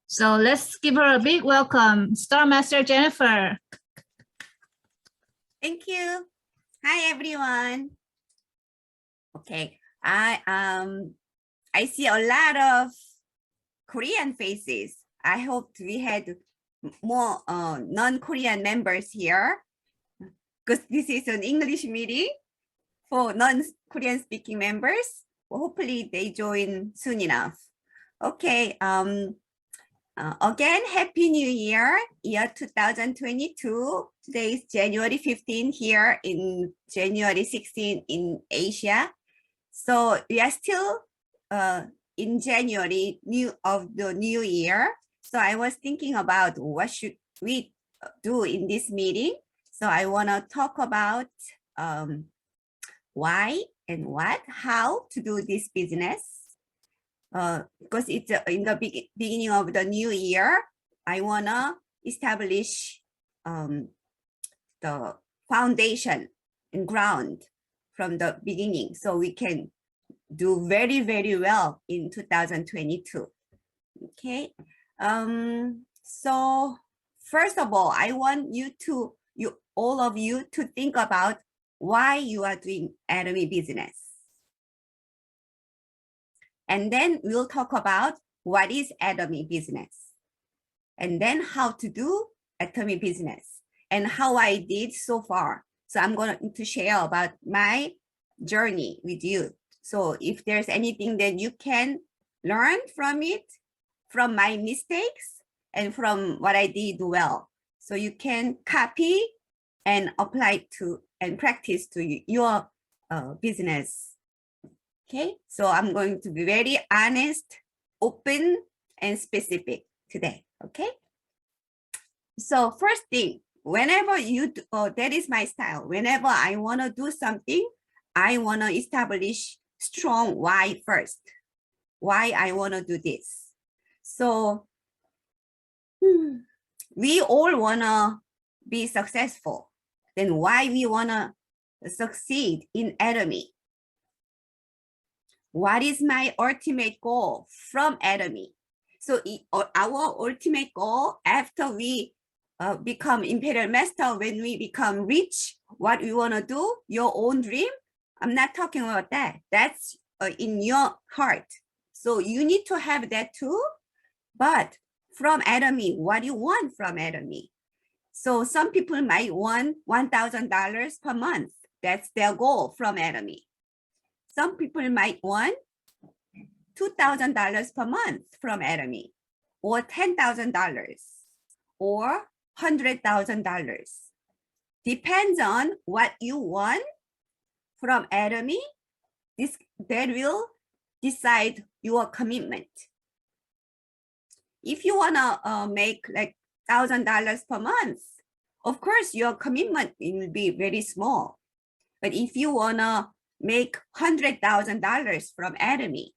So let's give her a big welcome, Star Master Jennifer. Thank you. Hi, everyone. Okay, I see a lot of Korean faces. I hope we had more non-Korean members here because this is an English meeting for non-Korean speaking members. Well, hopefully they join soon enough. Okay, again, Happy New Year, year 2022. Today is January 15 here in January 16 in Asia. So we are still in January of the new year. So I was thinking about what should we do in this meeting. So I want to talk about why and what, how to do this business. Because it's in the beginning of the new year, I want to establish the foundation and ground from the beginning so we can do very, very well in 2022. Okay. So first of all, I want all of you to think about why you are doing Atomy business. And then we'll talk about what is Atomy business. And then how to do Atomy business and how I did so far. So I'm going to share about my journey with you. So if there's anything that you can learn from it, from my mistakes and from what I did well. So you can copy and apply to and practice to your business. Okay, so I'm going to be very honest, open, and specific today. Okay. So first thing, whenever you do, that is my style. Whenever I want to do something, I want to establish strong why first. Why I want to do this. So we all want to be successful. Then why we want to succeed in Atomy? What is my ultimate goal from Atomy? So our ultimate goal after we become Imperial Master, when we become rich, what we want to do, your own dream, I'm not talking about that. That's in your heart. So you need to have that too. But from Atomy, what do you want from Atomy? So some people might want $1,000 per month. That's their goal from Atomy. Some people might want $2,000 per month from Atomy, or $10,000, or $100,000. Depends on what you want from Atomy. That will decide your commitment. If you wanna make like $1,000 per month, of course your commitment will be very small. But if you wanna make $100,000 from Atomy,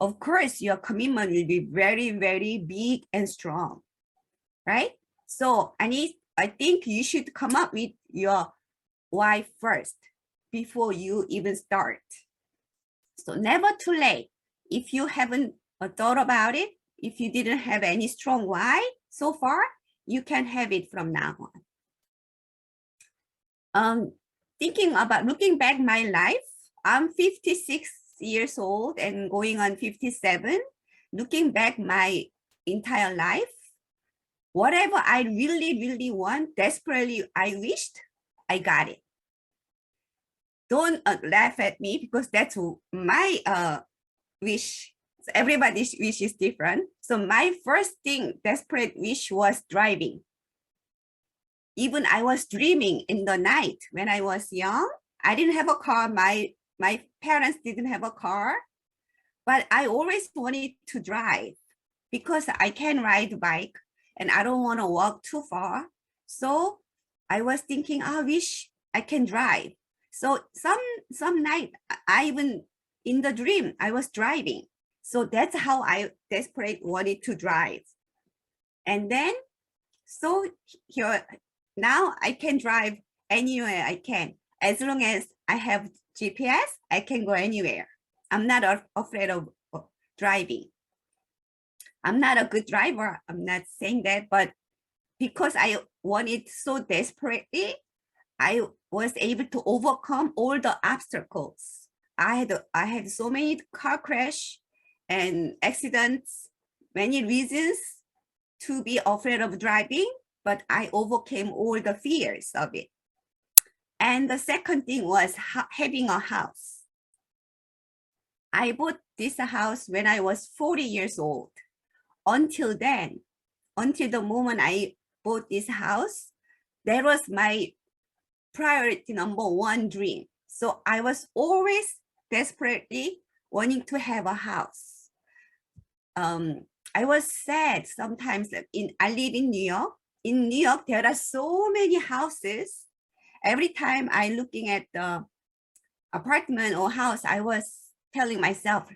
of course your commitment will be very, very big and strong, right? So I think you should come up with your why first before you even start. So never too late. If you haven't thought about it, if you didn't have any strong why so far, you can have it from now on. Thinking about looking back my life, I'm 56 years old and going on 57. Looking back my entire life, whatever I really, really want, desperately I wished, I got it. Don't laugh at me because that's my wish. Everybody's wish is different. So my first thing, desperate wish was driving. Even I was dreaming in the night when I was young. I didn't have a car. My parents didn't have a car, but I always wanted to drive because I can ride a bike and I don't want to walk too far. So I was thinking, I wish I can drive. So some night, I even in the dream, I was driving. So that's how I desperately wanted to drive. And then, so here, now I can drive anywhere I can. As long as I have GPS, I can go anywhere. I'm not afraid of driving. I'm not a good driver. I'm not saying that, but because I wanted so desperately, I was able to overcome all the obstacles. I had so many car crash and accidents, many reasons to be afraid of driving, but I overcame all the fears of it. And the second thing was having a house. I bought this house when I was 40 years old. Until then, until the moment I bought this house, that was my priority number one dream. So I was always desperately wanting to have a house. I was sad sometimes. I live in New York. In New York, there are so many houses. Every time I'm looking at the apartment or house, I was telling myself,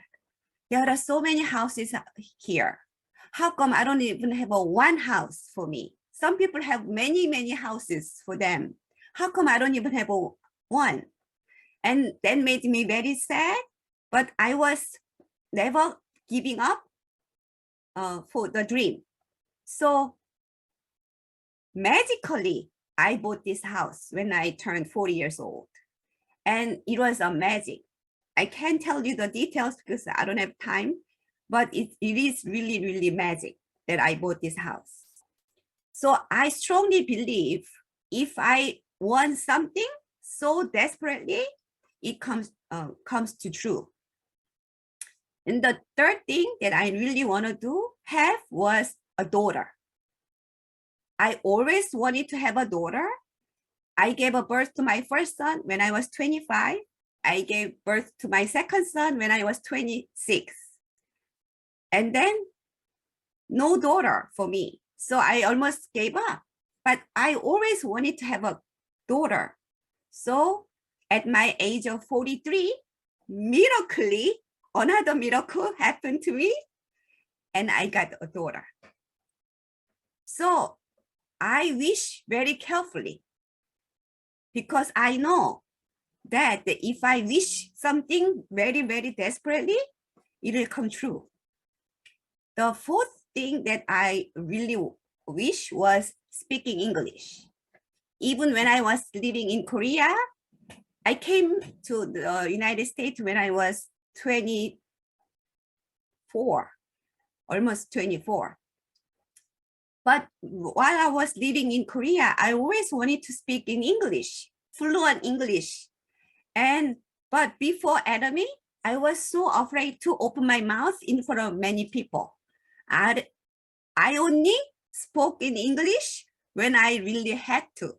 there are so many houses here. How come I don't even have one house for me? Some people have many, many houses for them. How come I don't even have one? And that made me very sad, but I was never giving up for the dream. So magically, I bought this house when I turned 40 years old. And it was a magic. I can't tell you the details because I don't have time, but it is really, really magic that I bought this house. So I strongly believe if I want something so desperately, it comes to true. And the third thing that I really want to have was a daughter. I always wanted to have a daughter. I gave a birth to my first son when I was 25. I gave birth to my second son when I was 26. And then no daughter for me. So I almost gave up. But I always wanted to have a daughter. So at my age of 43, miraculously, another miracle happened to me, and I got a daughter. So I wish very carefully, because I know that if I wish something very, very desperately, it will come true. The fourth thing that I really wish was speaking English. Even when I was living in Korea, I came to the United States when I was 24, almost 24. But while I was living in Korea, I always wanted to speak in English, fluent English. But before Atomy, I was so afraid to open my mouth in front of many people. I only spoke in English when I really had to.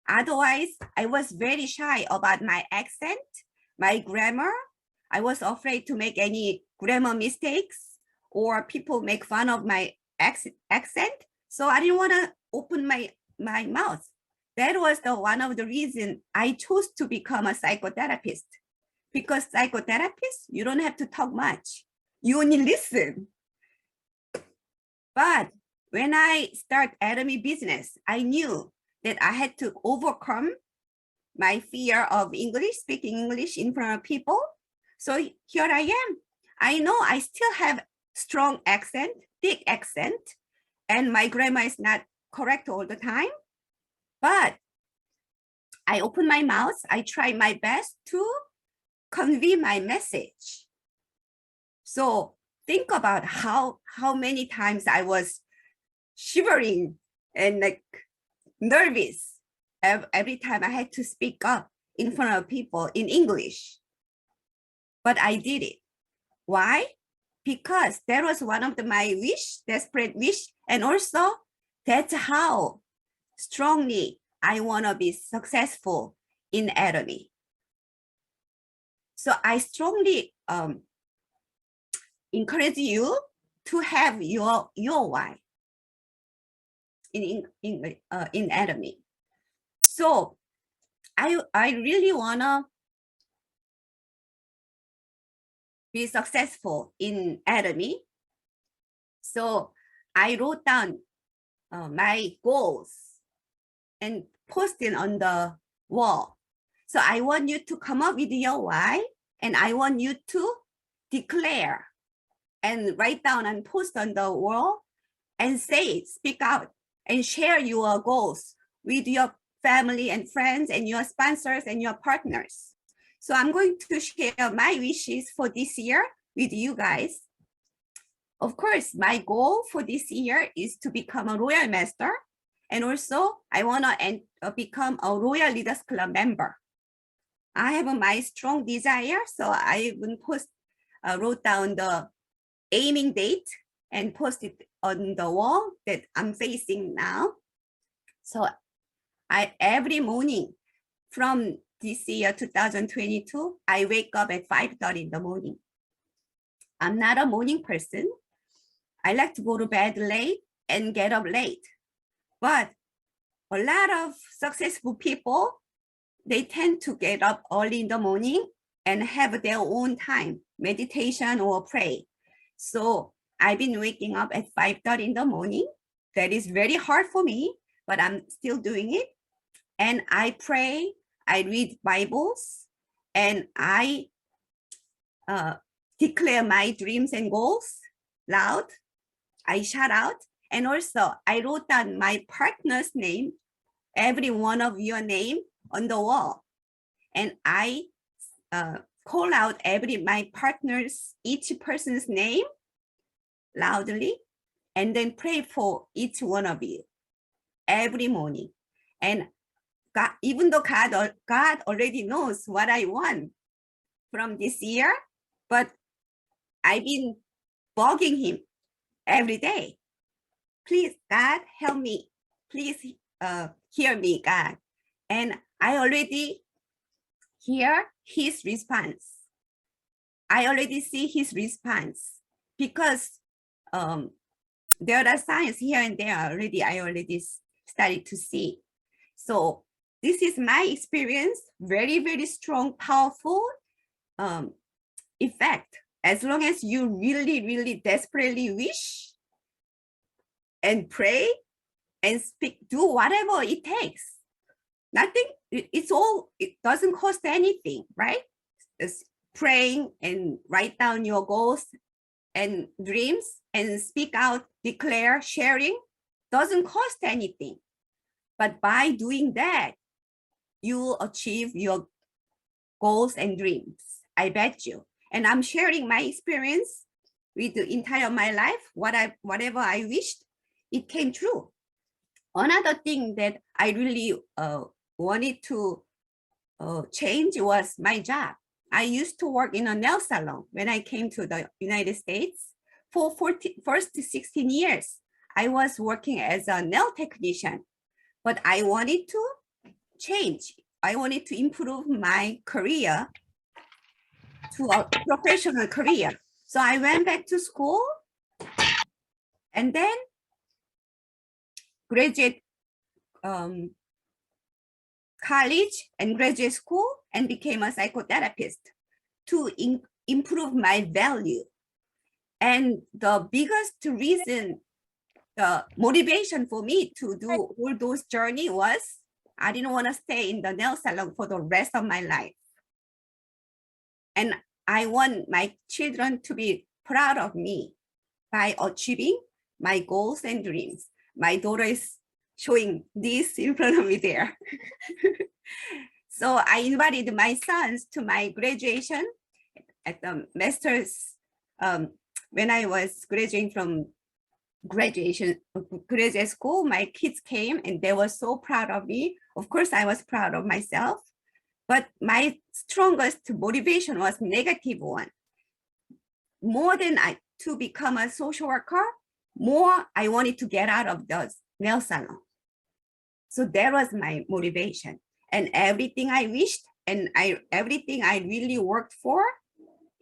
Otherwise, I was very shy about my accent, my grammar. I was afraid to make any grammar mistakes or people make fun of my accent. So I didn't want to open my mouth. That was one of the reasons I chose to become a psychotherapist. Because psychotherapists, you don't have to talk much. You only listen. But when I start Atomy business, I knew that I had to overcome my fear of English, speaking English in front of people. So here I am. I know I still have strong accent, thick accent, and my grammar is not correct all the time. But I open my mouth. I try my best to convey my message. So think about how many times I was shivering and like nervous every time I had to speak up in front of people in English. But I did it. Why? Because that was one of my desperate wish. And also that's how strongly I want to be successful in Atomy. So I strongly encourage you to have your why in Atomy. So I really wanna be successful in Atomy. So I wrote down my goals and posted on the wall. So I want you to come up with your why, and I want you to declare and write down and post on the wall and say it, speak out and share your goals with your family and friends and your sponsors and your partners. So I'm going to share my wishes for this year with you guys. Of course, my goal for this year is to become a Royal Master. And also, I want to become a Royal Leaders Club member. I have my strong desire, so I even wrote down the aiming date and post it on the wall that I'm facing now. So every morning from this year, 2022, I wake up at 5:30 in the morning. I'm not a morning person. I like to go to bed late and get up late. But a lot of successful people, they tend to get up early in the morning and have their own time, meditation or pray. So I've been waking up at 5:30 in the morning. That is very hard for me, but I'm still doing it. And I pray, I read Bibles, and I declare my dreams and goals loud. I shout out. And also I wrote down my partner's name, every one of your name on the wall. And I call out my partner's, each person's name loudly, and then pray for each one of you every morning. And God, even though God already knows what I want from this year, but I've been bugging him every day. Please, God, help me. Please hear me, God. And I already hear his response. I already see his response because there are signs here and there already. I already started to see. So this is my experience, very, very strong, powerful effect. As long as you really, really desperately wish and pray and speak, do whatever it takes. Nothing, it doesn't cost anything, right? It's praying and write down your goals and dreams and speak out, declare, sharing, doesn't cost anything. But by doing that, you will achieve your goals and dreams, I bet you. And I'm sharing my experience with the entire my life, whatever I wished, it came true. Another thing that I really wanted to change was my job. I used to work in a nail salon when I came to the United States. For first 16 years, I was working as a nail technician, but I wanted to change. I wanted to improve my career to a professional career. So I went back to school and then graduate college and graduate school and became a psychotherapist to improve my value. And the biggest reason, the motivation for me to do all those journey was I didn't want to stay in the nail salon for the rest of my life. And I want my children to be proud of me by achieving my goals and dreams. My daughter is showing this in front of me there. So I invited my sons to my graduation at the master's, when I was graduating from graduate school, my kids came and they were so proud of me. Of course, I was proud of myself, but my strongest motivation was negative one. More than to become a social worker, more I wanted to get out of the nail salon. So that was my motivation. And everything I wished and everything I really worked for,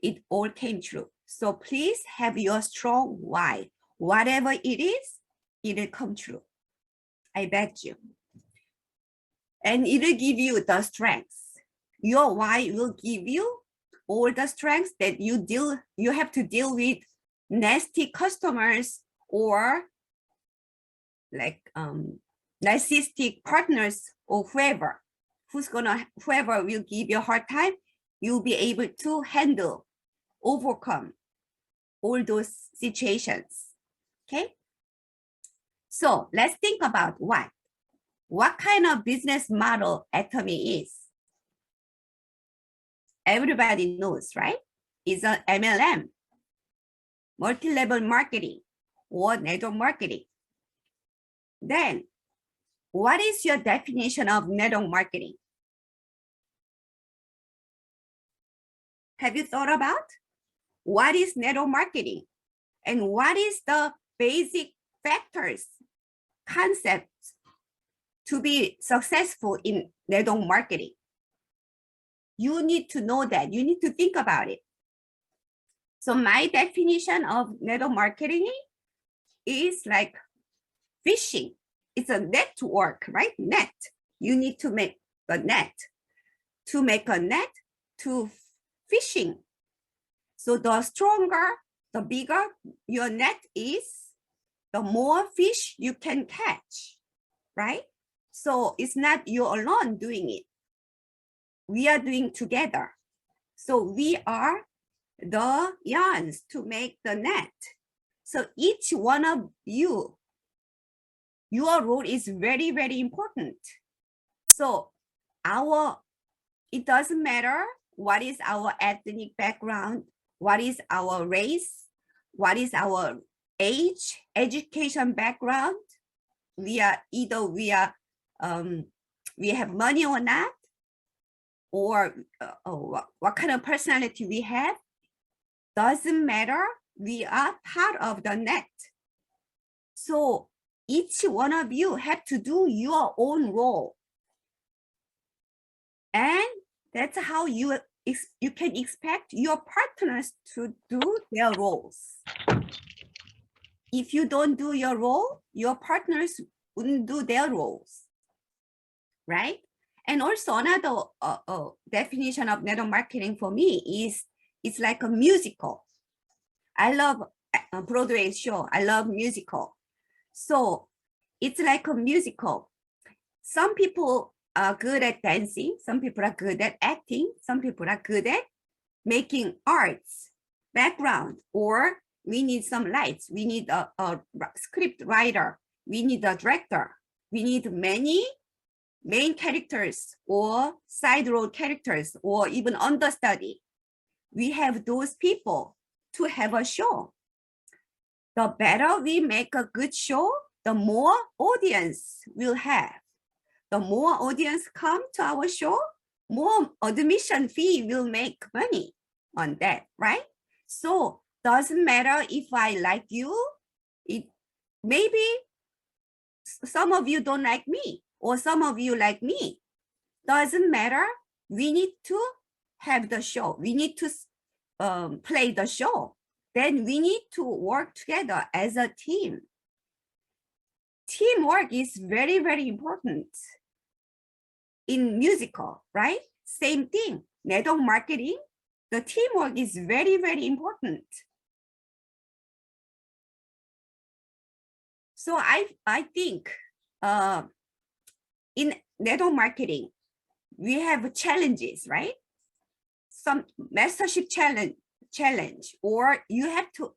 it all came true. So please have your strong why. Whatever it is, it'll come true. I bet you. And it'll give you the strengths. Your why will give you all the strengths that you have to deal with nasty customers or like narcissistic partners or whoever will give you a hard time, you'll be able to handle, overcome all those situations. Okay. So let's think about what kind of business model Atomy is. Everybody knows, right? It's an MLM, multi-level marketing or network marketing. Then what is your definition of network marketing? Have you thought about what is network marketing and what is the basic factors, concepts to be successful in network marketing? You need to know that. You need to think about it. So my definition of network marketing is like fishing. It's a network, right? Net. You need to make a net. To make a net, to fishing. So the stronger, the bigger your net is, the more fish you can catch, right? So it's not you alone doing it. We are doing together. So we are the yarns to make the net. So each one of you, your role is very, very important. So it doesn't matter what is our ethnic background, what is our race, what is our age, education background. We have money or not, or what kind of personality we have, doesn't matter. We are part of the net. So each one of you have to do your own role. And that's how you can expect your partners to do their roles. If you don't do your role, your partners wouldn't do their roles, right? And also another definition of network marketing for me is it's like a musical. I love a Broadway show. I love musical. So it's like a musical. Some people are good at dancing. Some people are good at acting. Some people are good at making arts, background, or we need some lights. We need a script writer. We need a director. We need many main characters or side role characters or even understudy. We have those people to have a show. The better we make a good show, the more audience we'll have. The more audience come to our show, more admission fee will make money on that, right? So doesn't matter if I like you, maybe some of you don't like me or some of you like me. Doesn't matter. We need to have the show. We need to play the show. Then we need to work together as a team. Teamwork is very, very important in musical, right? Same thing. Network marketing, the teamwork is very, very important. So I think in network marketing, we have challenges, right? Some mastership challenge, or you have to,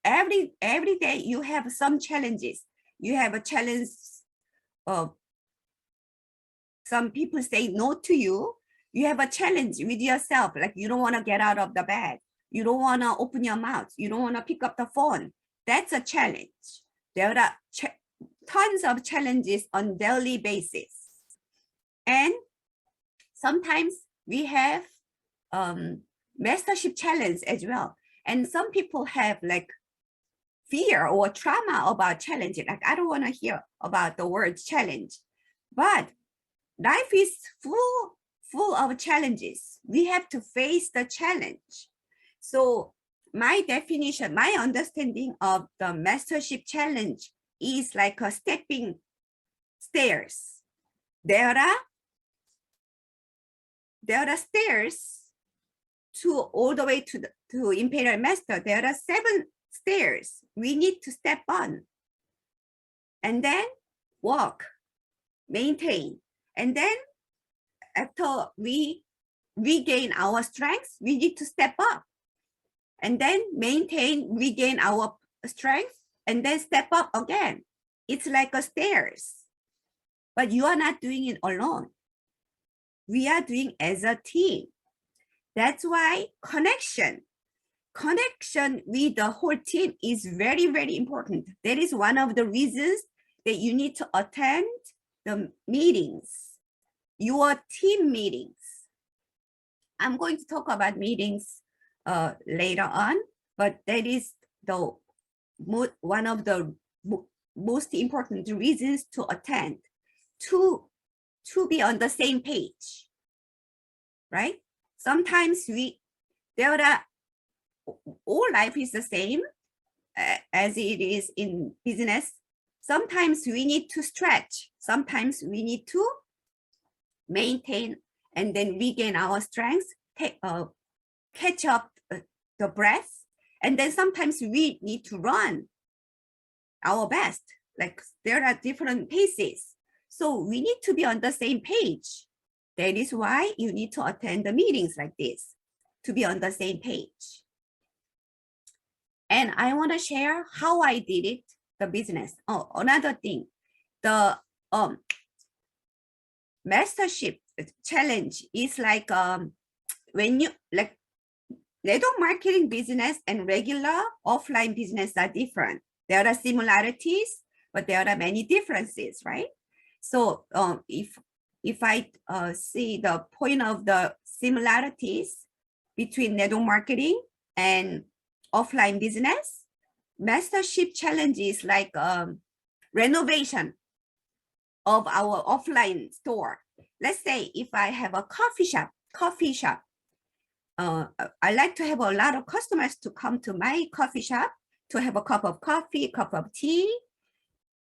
every day you have some challenges. You have a challenge of some people say no to you. You have a challenge with yourself, like you don't want to get out of the bed. You don't want to open your mouth. You don't want to pick up the phone. That's a challenge. There are tons of challenges on daily basis. And sometimes we have mastership challenge as well. And some people have like fear or trauma about challenging. Like, I don't want to hear about the word challenge. But life is full of challenges. We have to face the challenge. So my definition, my understanding of the mastership challenge is like a stepping stairs. There are stairs to all the way to Imperial Master. There are 7 stairs we need to step on. And then walk, maintain. And then after we regain our strength, we need to step up. and then maintain, regain our strength, and then step up again. It's like a stairs, but you are not doing it alone. We are doing as a team. That's why connection with the whole team is very, very important. That is one of the reasons that you need to attend the meetings, your team meetings. I'm going to talk about meetings later on, but that is the one of the most important reasons to attend, to be on the same page, right? Sometimes all life is the same as it is in business. Sometimes we need to stretch. Sometimes we need to maintain and then regain our strength, catch up the breath. And then sometimes we need to run our best. Like there are different paces. So we need to be on the same page. That is why you need to attend the meetings like this, to be on the same page. And I want to share how I did it, the business. Oh, another thing, the mastership challenge is like when you like network marketing business and regular offline business are different. There are similarities, but there are many differences, right? So if I see the point of the similarities between network marketing and offline business, mastership challenge is like renovation of our offline store. Let's say if I have a coffee shop, I like to have a lot of customers to come to my coffee shop to have a cup of coffee, cup of tea,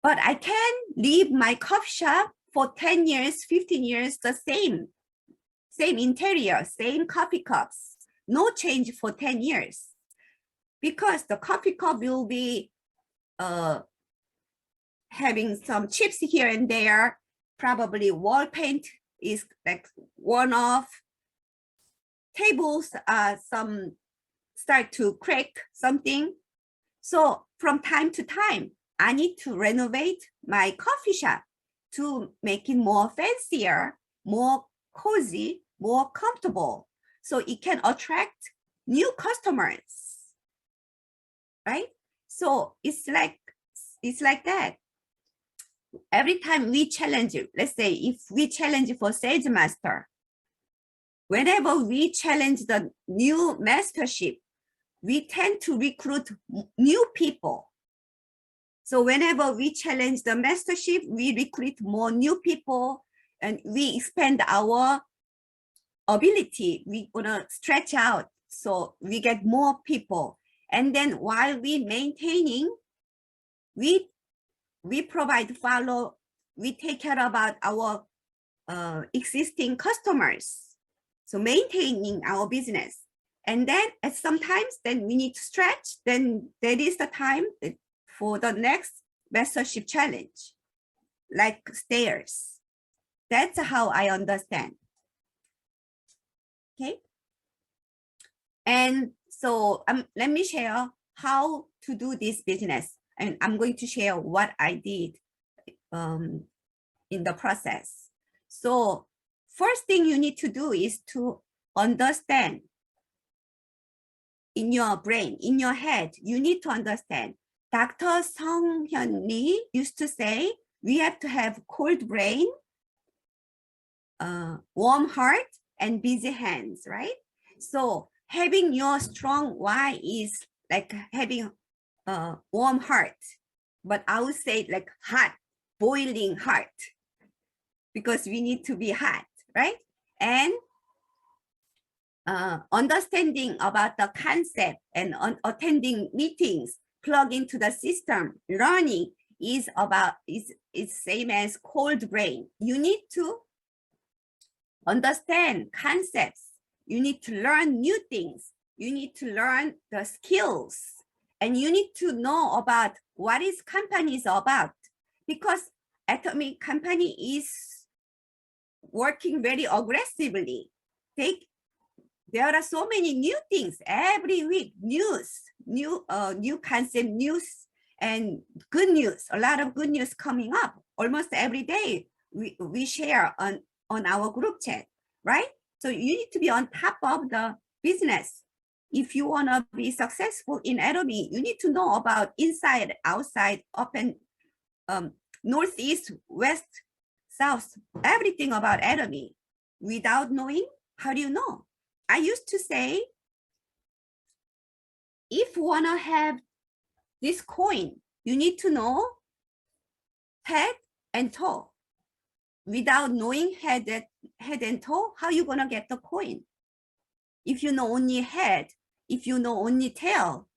but I can leave my coffee shop for 10 years, 15 years, the same interior, same coffee cups, no change for 10 years. Because the coffee cup will be having some chips here and there, probably wall paint is like worn off, tables some start to crack something. So from time to time, I need to renovate my coffee shop to make it more fancier, more cozy, more comfortable, so it can attract new customers, right? So it's like that. Every time we challenge, let's say if we challenge for sales master, whenever we challenge the new mastership, we tend to recruit new people. So whenever we challenge the mastership, we recruit more new people and we expand our ability. We're gonna stretch out so we get more people. And then while we maintaining, we provide follow, we take care about our existing customers. So maintaining our business. And then at sometimes then we need to stretch, then that is the time for the next mastership challenge, like stairs. That's how I understand. Okay. And so let me share how to do this business. And I'm going to share what I did in the process. So first thing you need to do is to understand in your brain, in your head, you need to understand. Dr. Song Hyun Lee used to say, we have to have cold brain, warm heart, and busy hands, right? So having your strong why is like having a warm heart, but I would say like hot, boiling heart, because we need to be hot, right? And understanding about the concept and attending meetings, plug into the system, learning is same as cold brain. You need to understand concepts. You need to learn new things. You need to learn the skills, and you need to know about what is company is about, because Atomic company is working very aggressively. there are so many new things every week, new concept, news, and good news. A lot of good news coming up almost every day. We share on our group chat, right? So you need to be on top of the business. If you want to be successful in Atomy, you need to know about inside, outside, up and northeast, west, south, everything about Atomy. Without knowing, how do you know? I used to say, if you want to have this coin, you need to know head and toe. Without knowing head and toe, how are you going to get the coin? If you know only head, if you know only tail,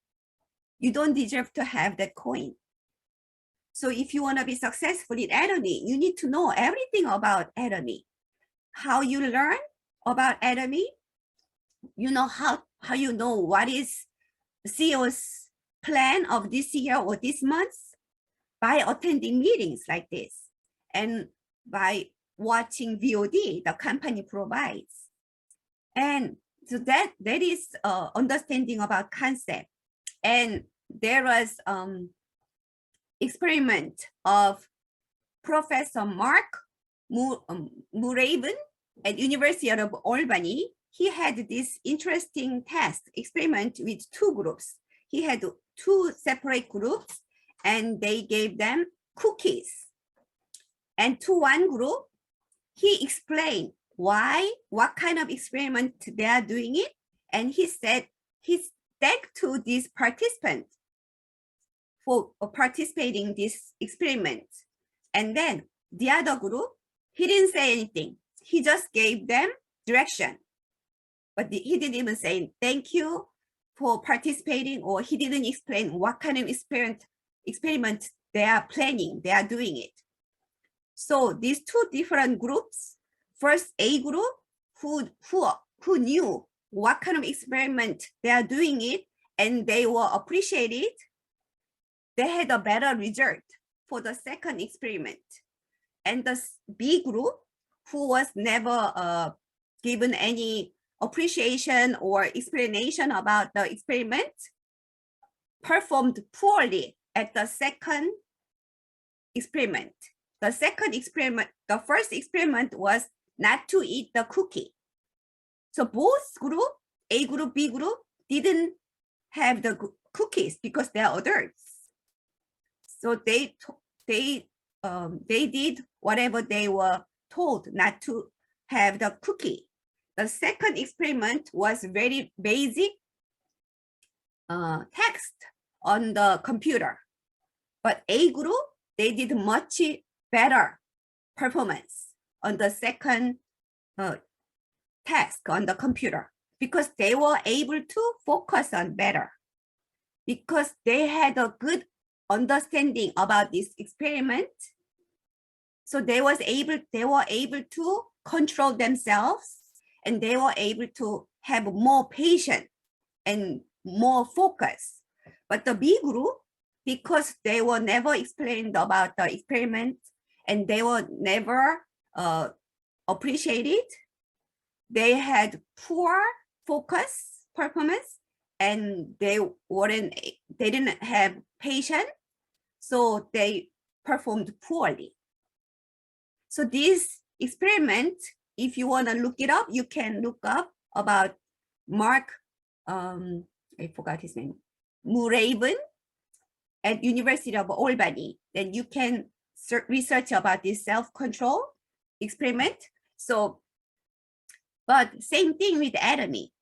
you don't deserve to have that coin. So if you want to be successful in Atomy, you need to know everything about Atomy. How you learn about Atomy, you know how you know what is CEO's plan of this year or this month by attending meetings like this and by watching VOD the company provides. And so that is understanding about concept. And there was experiment of Professor Mark Muraven at University of Albany. He had this interesting test experiment with two groups. He had two separate groups and they gave them cookies. And to one group, he explained what kind of experiment they are doing it. And he said, he thanked to this participant for participating in this experiment. And then the other group, he didn't say anything. He just gave them direction. But he didn't even say thank you for participating, or he didn't explain what kind of experiment they are planning, they are doing it. So these two different groups, first A group who knew what kind of experiment they are doing it and they were appreciated, they had a better result for the second experiment. And the B group, who was never given any appreciation or explanation about the experiment, performed poorly at the second experiment. The second experiment, the first experiment was not to eat the cookie. So both group, A group, B group, didn't have the cookies because they are adults. So they did whatever they were told not to have the cookie. The second experiment was very basic text on the computer. But A group, they did much better performance on the second task on the computer because they were able to focus on better, because they had a good understanding about this experiment. So they were able to control themselves, and they were able to have more patience and more focus. But the B group, because they were never explained about the experiment and they were never appreciated, they had poor focus performance, and they didn't have patience, so they performed poorly. So this experiment, if you want to look it up, you can look up about Mark, I forgot his name, Muraven at University of Albany. Then you can research about this self-control experiment. So, but same thing with Atomy.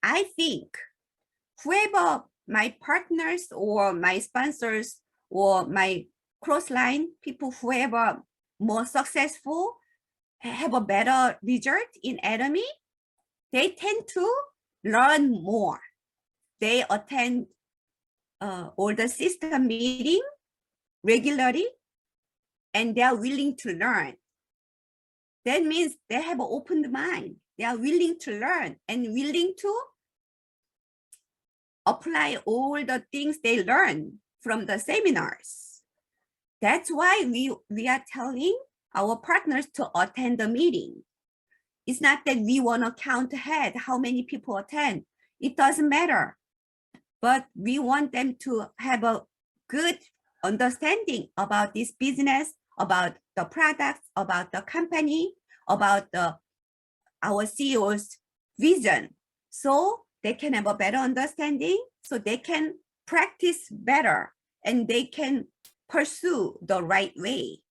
I think whoever my partners or my sponsors or my cross-line people, whoever more successful, have a better result in Atomy, they tend to learn more. They attend all the system meeting regularly, and they are willing to learn. That means they have an open mind. They are willing to learn and willing to apply all the things they learn from the seminars. That's why we are telling our partners to attend the meeting. It's not that we want to count ahead how many people attend. It doesn't matter. But we want them to have a good understanding about this business, about the products, about the company, about our CEO's vision. So they can have a better understanding, so they can practice better and they can pursue the right way.